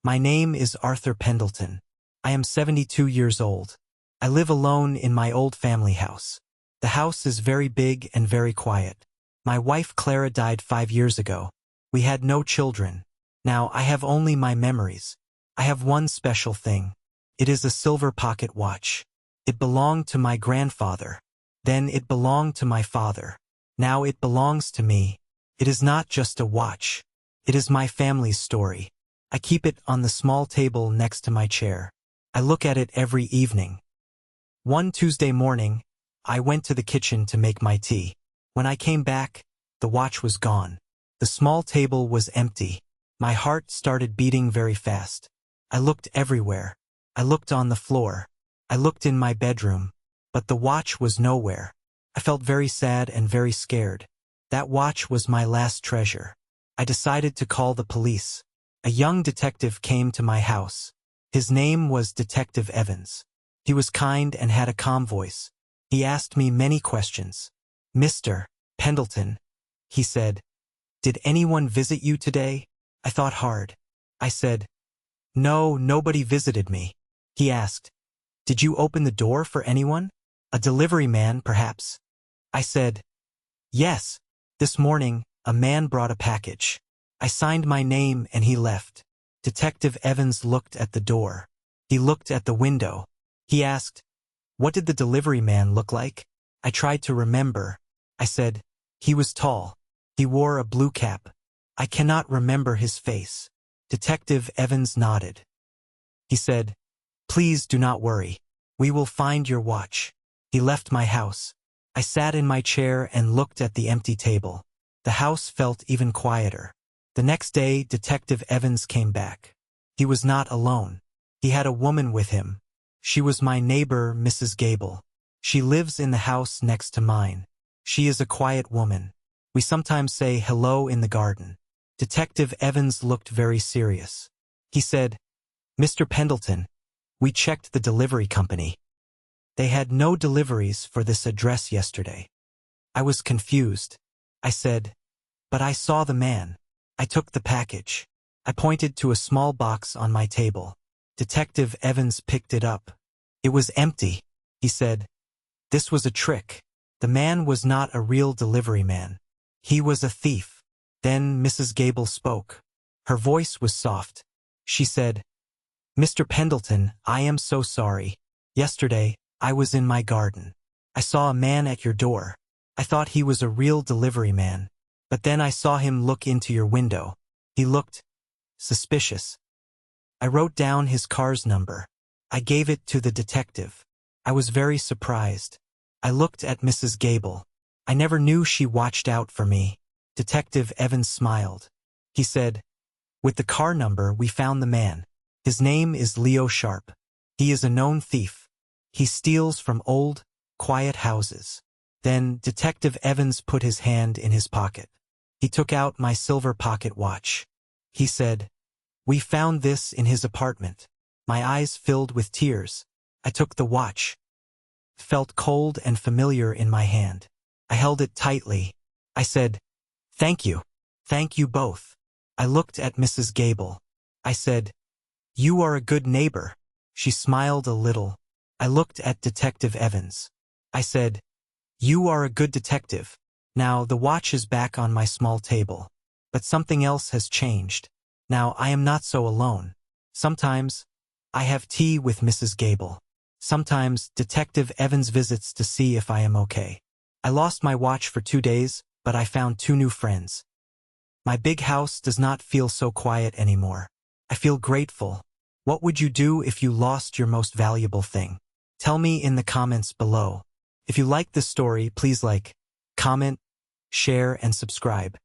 My name is Arthur Pendleton. I am 72 years old. I live alone in my old family house. The house is very big and very quiet. My wife Clara died 5 years ago. We had no children. Now I have only my memories. I have one special thing. It is a silver pocket watch. It belonged to my grandfather. Then it belonged to my father. Now it belongs to me. It is not just a watch. It is my family's story. I keep it on the small table next to my chair. I look at it every evening. One Tuesday morning, I went to the kitchen to make my tea. When I came back, the watch was gone. The small table was empty. My heart started beating very fast. I looked everywhere. I looked on the floor. I looked in my bedroom. But the watch was nowhere. I felt very sad and very scared. That watch was my last treasure. I decided to call the police. A young detective came to my house. His name was Detective Evans. He was kind and had a calm voice. He asked me many questions. "Mr. Pendleton," he said, "did anyone visit you today?" I thought hard. I said, "No, nobody visited me." He asked, "Did you open the door for anyone? A delivery man, perhaps?" I said, "Yes. This morning, a man brought a package. I signed my name and he left." Detective Evans looked at the door. He looked at the window. He asked, "What did the delivery man look like?" I tried to remember. I said, "He was tall. He wore a blue cap. I cannot remember his face." Detective Evans nodded. He said, "Please do not worry. We will find your watch." He left my house. I sat in my chair and looked at the empty table. The house felt even quieter. The next day, Detective Evans came back. He was not alone. He had a woman with him. She was my neighbor, Mrs. Gable. She lives in the house next to mine. She is a quiet woman. We sometimes say hello in the garden. Detective Evans looked very serious. He said, "Mr. Pendleton, we checked the delivery company. They had no deliveries for this address yesterday." I was confused. I said, "But I saw the man. I took the package." I pointed to a small box on my table. Detective Evans picked it up. It was empty. He said, "This was a trick. The man was not a real delivery man. He was a thief." Then Mrs. Gable spoke. Her voice was soft. She said, "Mr. Pendleton, I am so sorry. Yesterday, I was in my garden. I saw a man at your door. I thought he was a real delivery man. But then I saw him look into your window. He looked suspicious. I wrote down his car's number. I gave it to the detective. I was very surprised. I looked at Mrs. Gable. I never knew she watched out for me." Detective Evans smiled. He said, "With the car number, we found the man. His name is Leo Sharp. He is a known thief. He steals from old, quiet houses." Then Detective Evans put his hand in his pocket. He took out my silver pocket watch. He said, "We found this in his apartment." My eyes filled with tears. I took the watch. It felt cold and familiar in my hand. I held it tightly. I said, "Thank you. Thank you both." I looked at Mrs. Gable. I said, "You are a good neighbor." She smiled a little. I looked at Detective Evans. I said, "You are a good detective." Now the watch is back on my small table. But something else has changed. Now I am not so alone. Sometimes I have tea with Mrs. Gable. Sometimes Detective Evans visits to see if I am okay. I lost my watch for 2 days, but I found 2 new friends. My big house does not feel so quiet anymore. I feel grateful. What would you do if you lost your most valuable thing? Tell me in the comments below. If you like this story, please like, comment, share, and subscribe.